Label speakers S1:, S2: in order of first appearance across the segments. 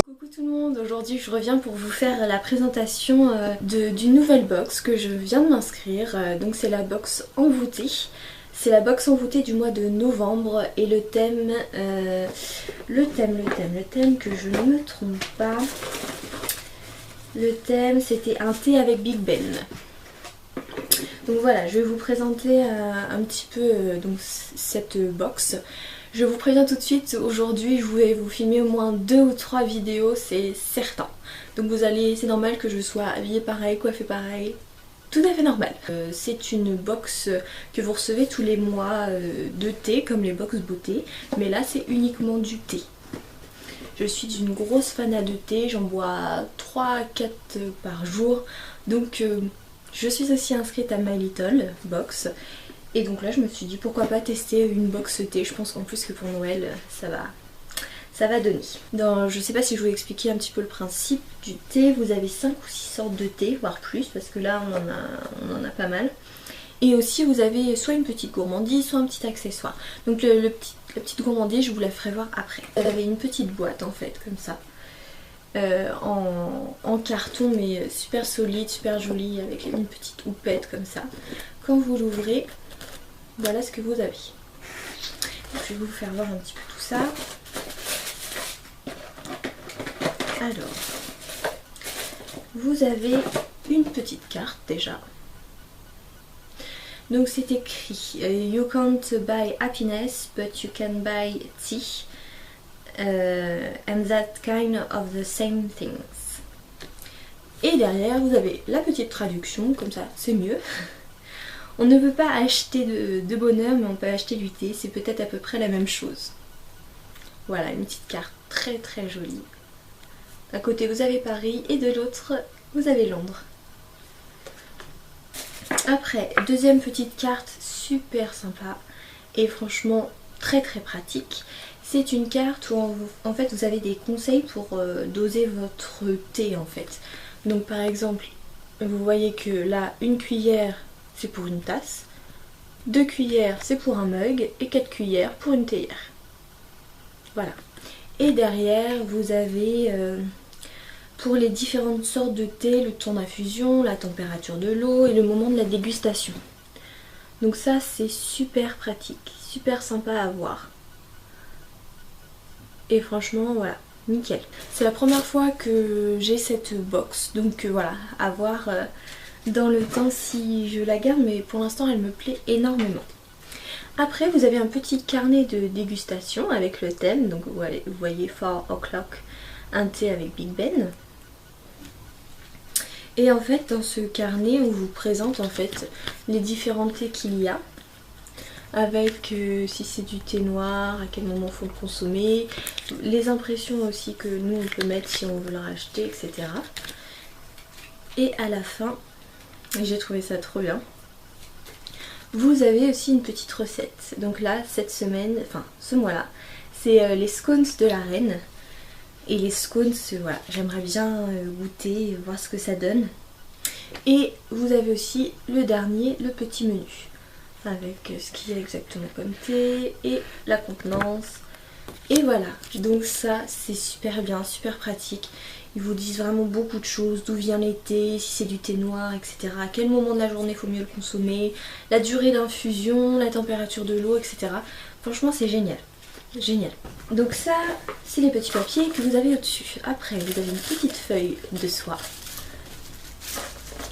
S1: Coucou tout le monde, aujourd'hui je reviens pour vous faire la présentation d'une nouvelle box que je viens de m'inscrire. Donc c'est la box envoûtée. C'est la box envoûtée du mois de novembre et le thème que je ne me trompe pas, le thème c'était un thé avec Big Ben. Donc voilà, je vais vous présenter un petit peu donc, cette box. Je vous préviens tout de suite, aujourd'hui je vais vous filmer au moins 2 ou 3 vidéos, c'est certain. Donc c'est normal que je sois habillée pareil, coiffée pareil, tout à fait normal. C'est une box que vous recevez tous les mois de thé, comme les box beauté, mais là c'est uniquement du thé. Je suis une grosse fanat de thé, j'en bois 3 à 4 par jour, donc je suis aussi inscrite à My Little Box. Et donc là je me suis dit pourquoi pas tester une box thé. Je pense qu'en plus que pour Noël ça va donner. Je sais pas si je vous ai expliqué un petit peu le principe du thé. Vous avez 5 ou 6 sortes de thé, voire plus, parce que là on en a pas mal. Et aussi vous avez soit une petite gourmandise, soit un petit accessoire. Donc la petite gourmandise je vous la ferai voir après. Vous avez une petite boîte en fait comme ça. En carton mais super solide, super jolie, avec une petite houppette comme ça. Quand vous l'ouvrez, voilà ce que vous avez. Je vais vous faire voir un petit peu tout ça. Alors, vous avez une petite carte déjà. Donc c'est écrit You can't buy happiness but you can buy tea. And that kind of the same things. Et derrière vous avez la petite traduction, comme ça c'est mieux. On ne peut pas acheter de bonheur, mais on peut acheter du thé, c'est peut-être à peu près la même chose. Voilà, une petite carte très très jolie. D'un côté vous avez Paris et de l'autre vous avez Londres. Après, deuxième petite carte super sympa et franchement très très pratique. C'est une carte où en fait vous avez des conseils pour doser votre thé en fait. Donc par exemple, vous voyez que là, une cuillère c'est pour une tasse, 2 cuillères c'est pour un mug et 4 cuillères pour une théière. Voilà. Et derrière vous avez pour les différentes sortes de thé, le temps d'infusion, la température de l'eau et le moment de la dégustation. Donc ça c'est super pratique, super sympa à voir. Et franchement voilà, nickel. C'est la première fois que j'ai cette box, donc voilà, à voir dans le temps si je la garde, mais pour l'instant elle me plaît énormément. Après vous avez un petit carnet de dégustation avec le thème, donc vous voyez 4 o'clock, un thé avec Big Ben. Et en fait dans ce carnet on vous présente en fait les différents thés qu'il y a, avec si c'est du thé noir, à quel moment il faut le consommer, les impressions aussi que nous on peut mettre si on veut le racheter, etc. Et à la fin, j'ai trouvé ça trop bien, vous avez aussi une petite recette. Donc là, cette semaine, enfin ce mois-là, c'est les scones de la reine. Et les scones, voilà, j'aimerais bien goûter, voir ce que ça donne. Et vous avez aussi le dernier, le petit menu, avec ce qu'il y a exactement comme thé et la contenance. Et voilà, donc ça c'est super bien, super pratique. Ils vous disent vraiment beaucoup de choses, d'où vient les thés, si c'est du thé noir, etc. À quel moment de la journée il faut mieux le consommer, la durée d'infusion, la température de l'eau, etc. Franchement c'est génial, génial. Donc ça c'est les petits papiers que vous avez au-dessus. Après vous avez une petite feuille de soie.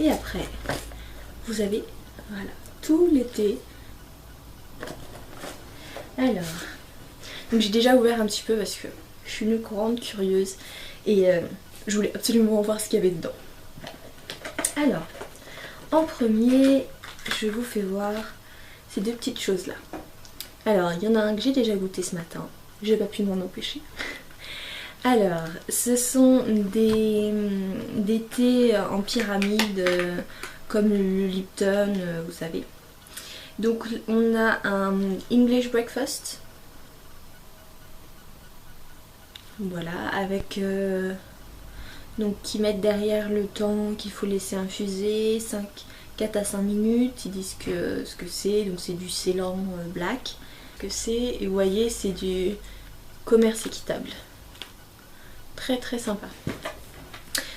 S1: Et après vous avez, voilà, tout les thés. Alors, donc j'ai déjà ouvert un petit peu parce que je suis une grande curieuse et je voulais absolument voir ce qu'il y avait dedans. Alors, en premier, je vous fais voir ces deux petites choses là. Alors, il y en a un que j'ai déjà goûté ce matin, j'ai pas pu m'en empêcher. Alors, ce sont des thés en pyramide comme le Lipton, vous savez. Donc on a un English breakfast, voilà, avec donc qui mettent derrière le temps qu'il faut laisser infuser, 4 à 5 minutes. Ils disent que ce que c'est, donc c'est du Ceylan black, que c'est, et vous voyez c'est du commerce équitable. Très très sympa.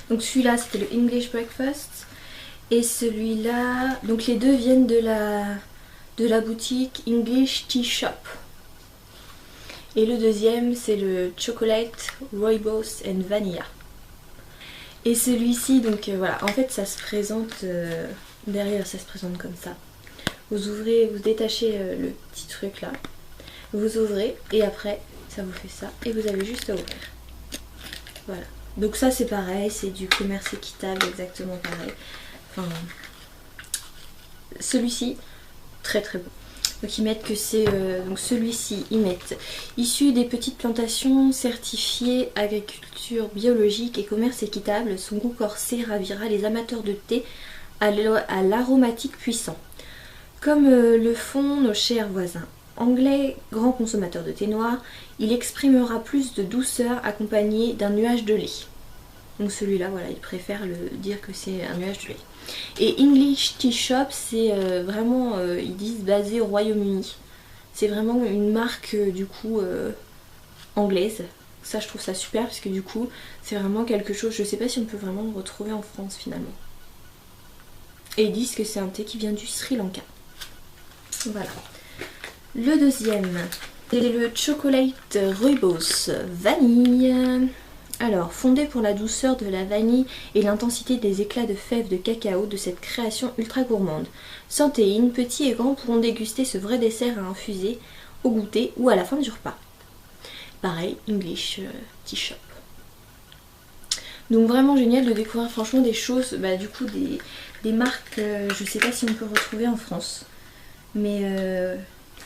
S1: Donc celui-là c'était le English Breakfast. Et celui-là, donc les deux viennent de la boutique English Tea Shop. Et le deuxième c'est le Chocolate Rooibos and Vanilla. Et celui-ci, donc voilà, en fait ça se présente, derrière ça se présente comme ça. Vous ouvrez, vous détachez le petit truc là, vous ouvrez et après ça vous fait ça et vous avez juste à ouvrir. Voilà, donc ça c'est pareil, c'est du commerce équitable, exactement pareil. Enfin, celui-ci, très très beau. Donc ils mettent que c'est, donc celui-ci, ils mettent issu des petites plantations certifiées agriculture biologique et commerce équitable. Son goût corsé ravira les amateurs de thé à l'aromatique puissant. Comme le font nos chers voisins anglais, grands consommateurs de thé noir, il exprimera plus de douceur accompagné d'un nuage de lait. Donc celui-là, voilà, ils préfèrent dire que c'est un nuage de lait. Et English Tea Shop, c'est vraiment, ils disent, basé au Royaume-Uni. C'est vraiment une marque, du coup, anglaise. Ça, je trouve ça super, parce que du coup, c'est vraiment quelque chose, je sais pas si on peut vraiment le retrouver en France, finalement. Et ils disent que c'est un thé qui vient du Sri Lanka. Voilà. Le deuxième, c'est le Chocolate Rooibos Vanille. Alors, fondé pour la douceur de la vanille et l'intensité des éclats de fèves de cacao de cette création ultra gourmande. Santéine, petits et grands pourront déguster ce vrai dessert à infuser au goûter ou à la fin du repas. Pareil, English Tea Shop. Donc vraiment génial de découvrir franchement des choses, du coup des marques, je sais pas si on peut retrouver en France. Mais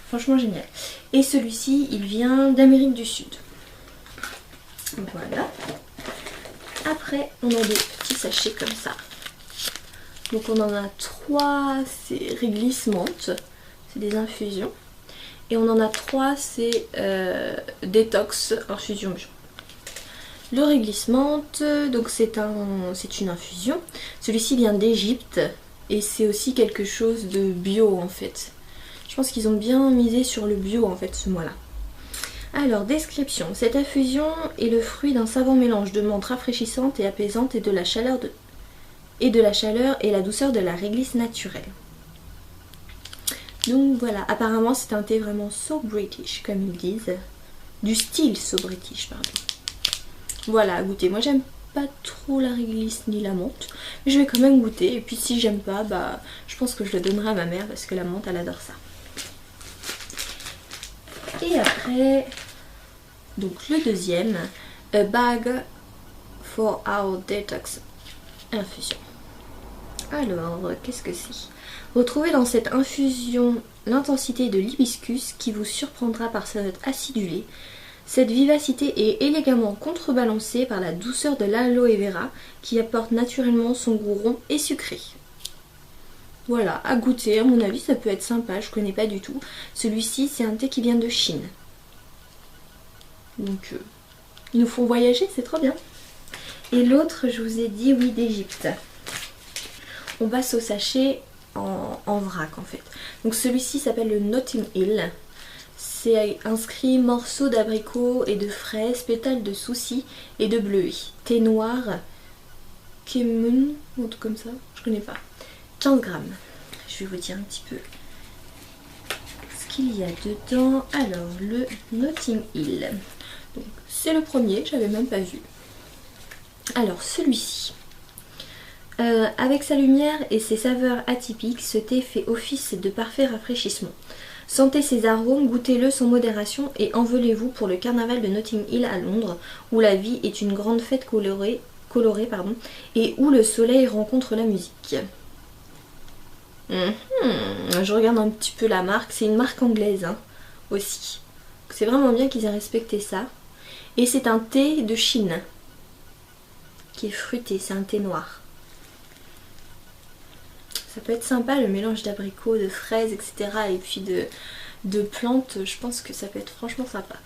S1: franchement génial. Et celui-ci, il vient d'Amérique du Sud. Voilà. Après, on a des petits sachets comme ça. Donc on en a 3, c'est réglisse menthe, c'est des infusions. Et on en a 3, c'est détox infusion bio. Le réglisse menthe, donc c'est une infusion. Celui-ci vient d'Égypte et c'est aussi quelque chose de bio en fait. Je pense qu'ils ont bien misé sur le bio en fait ce mois-là. Alors, description. Cette infusion est le fruit d'un savant mélange de menthe rafraîchissante et apaisante et de la chaleur et la douceur de la réglisse naturelle. Donc voilà, apparemment c'est un thé vraiment so British comme ils disent. Du style so British, pardon. Voilà, à goûter. Moi j'aime pas trop la réglisse ni la menthe, mais je vais quand même goûter. Et puis si j'aime pas, je pense que je le donnerai à ma mère parce que la menthe elle adore ça. Et après, donc le deuxième, a bag for our detox infusion. Alors, qu'est-ce que c'est? Retrouvez dans cette infusion l'intensité de l'hibiscus qui vous surprendra par sa note acidulée. Cette vivacité est élégamment contrebalancée par la douceur de l'aloe vera qui apporte naturellement son goût rond et sucré. Voilà, à goûter, à mon avis ça peut être sympa, je connais pas du tout. Celui-ci c'est un thé qui vient de Chine. Donc ils nous font voyager, c'est trop bien. Et l'autre, je vous ai dit, oui, d'Égypte. On passe au sachet en vrac en fait. Donc celui-ci s'appelle le Notting Hill. C'est inscrit morceaux d'abricot et de fraises, pétales de souci et de bleuet. Thé noir, kemun, ou tout comme ça, je connais pas. 15 grammes. Je vais vous dire un petit peu ce qu'il y a dedans. Alors, le Notting Hill. Donc, c'est le premier, j'avais même pas vu. Alors, celui-ci. Avec sa lumière et ses saveurs atypiques, ce thé fait office de parfait rafraîchissement. Sentez ses arômes, goûtez-le sans modération et envolez-vous pour le carnaval de Notting Hill à Londres, où la vie est une grande fête colorée et où le soleil rencontre la musique. Je regarde un petit peu la marque, c'est une marque anglaise aussi. C'est vraiment bien qu'ils aient respecté ça. Et c'est un thé de Chine qui est fruité, c'est un thé noir. Ça peut être sympa le mélange d'abricots, de fraises, etc. Et puis de plantes, je pense que ça peut être franchement sympa.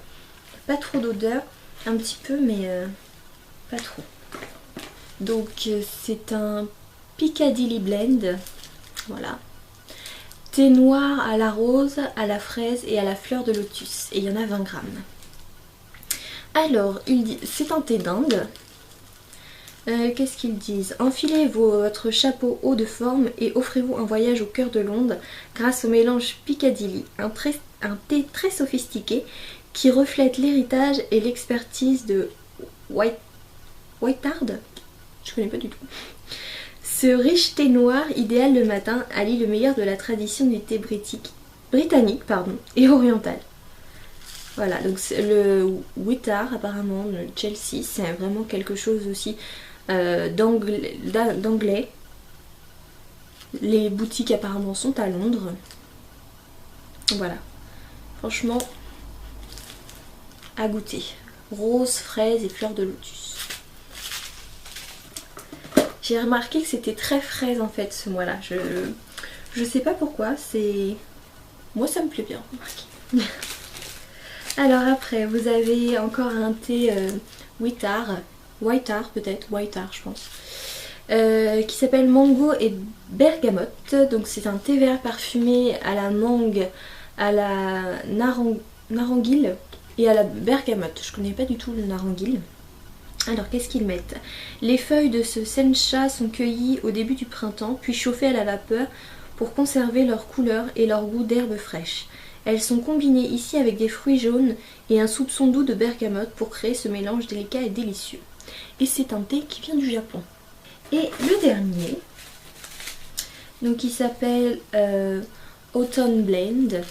S1: Pas trop d'odeur, un petit peu mais pas trop. Donc c'est un Piccadilly Blend, voilà. Thé noir à la rose, à la fraise et à la fleur de lotus. Et il y en a 20 grammes. Alors, c'est un thé d'Inde. Qu'est-ce qu'ils disent? Enfilez votre chapeau haut de forme et offrez-vous un voyage au cœur de Londres grâce au mélange Piccadilly, un thé très sophistiqué qui reflète l'héritage et l'expertise de Whiteard. Je connais pas du tout. Ce riche thé noir, idéal le matin, allie le meilleur de la tradition du thé britannique et oriental. Voilà, donc le Whitard apparemment, le Chelsea, c'est vraiment quelque chose aussi d'anglais. Les boutiques apparemment sont à Londres. Voilà, franchement, à goûter. Rose, fraise et fleurs de lotus. J'ai remarqué que c'était très fraise en fait ce mois-là. Je sais pas pourquoi, c'est... Moi ça me plaît bien, remarquez. Alors après, vous avez encore un thé Whitard peut-être, Whitard je pense, qui s'appelle Mango et Bergamote. Donc c'est un thé vert parfumé à la mangue, à la naranguille et à la bergamote. Je connais pas du tout le naranguille. Alors qu'est-ce qu'ils mettent? Les feuilles de ce sencha sont cueillies au début du printemps, puis chauffées à la vapeur pour conserver leur couleur et leur goût d'herbe fraîche. Elles sont combinées ici avec des fruits jaunes et un soupçon doux de bergamote pour créer ce mélange délicat et délicieux. Et c'est un thé qui vient du Japon. Et le dernier, donc il s'appelle Autumn Blend.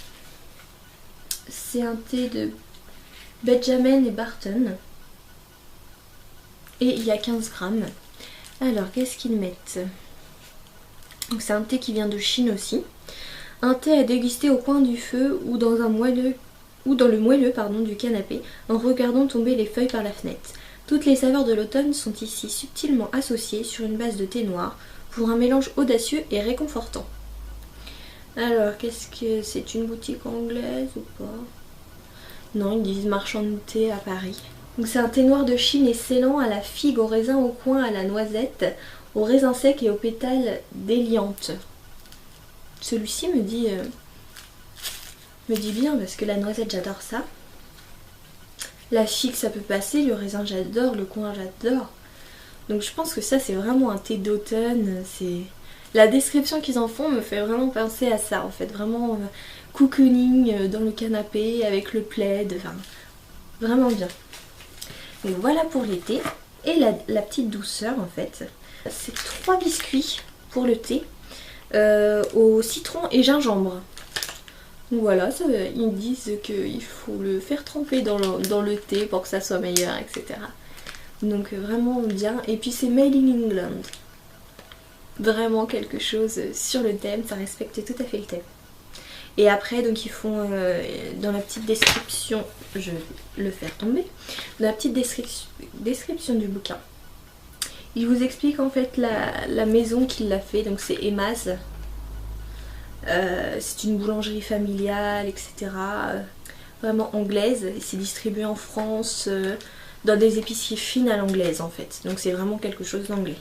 S1: C'est un thé de Benjamin et Barton. Et il y a 15 grammes. Alors qu'est-ce qu'ils mettent? Donc c'est un thé qui vient de Chine aussi. Un thé à déguster au coin du feu ou dans le moelleux du canapé en regardant tomber les feuilles par la fenêtre. Toutes les saveurs de l'automne sont ici subtilement associées sur une base de thé noir pour un mélange audacieux et réconfortant. Alors qu'est-ce que c'est, une boutique anglaise ou pas? Non, ils disent marchand de thé à Paris. Donc c'est un thé noir de Chine excellant à la figue, au raisin, au coin, à la noisette, au raisin sec et aux pétales d'éliante. Celui-ci me dit bien parce que la noisette j'adore ça. La figue ça peut passer, le raisin j'adore, le coin j'adore. Donc je pense que ça c'est vraiment un thé d'automne. La description qu'ils en font me fait vraiment penser à ça en fait. Vraiment cocooning dans le canapé avec le plaid, enfin vraiment bien. Donc voilà pour l'été. Et la petite douceur en fait, c'est 3 biscuits pour le thé. Au citron et gingembre. Donc voilà, ils disent qu'il faut le faire tremper dans le thé pour que ça soit meilleur, etc. Donc vraiment bien. Et puis c'est Made in England. Vraiment quelque chose sur le thème, ça respecte tout à fait le thème. Et après, donc ils font dans la petite description, je vais le faire tomber, dans la petite description du bouquin. Il vous explique en fait la maison qui l'a fait, donc c'est Emma's. C'est une boulangerie familiale, etc. Vraiment anglaise. C'est distribué en France dans des épiceries fines à l'anglaise en fait. Donc c'est vraiment quelque chose d'anglais.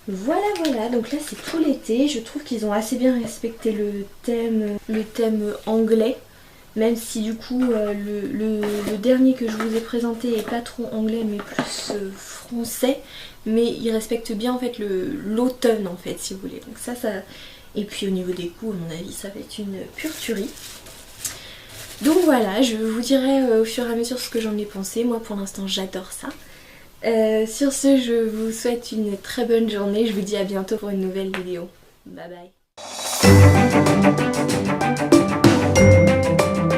S1: Voilà, donc là c'est tout l'été. Je trouve qu'ils ont assez bien respecté le thème anglais. Même si du coup le dernier que je vous ai présenté est pas trop anglais mais plus français, mais il respecte bien en fait l'automne en fait si vous voulez. Donc ça. Et puis au niveau des coûts à mon avis ça va être une pure tuerie. Donc voilà, je vous dirai au fur et à mesure ce que j'en ai pensé. Moi pour l'instant j'adore ça. Sur ce je vous souhaite une très bonne journée. Je vous dis à bientôt pour une nouvelle vidéo. Bye bye.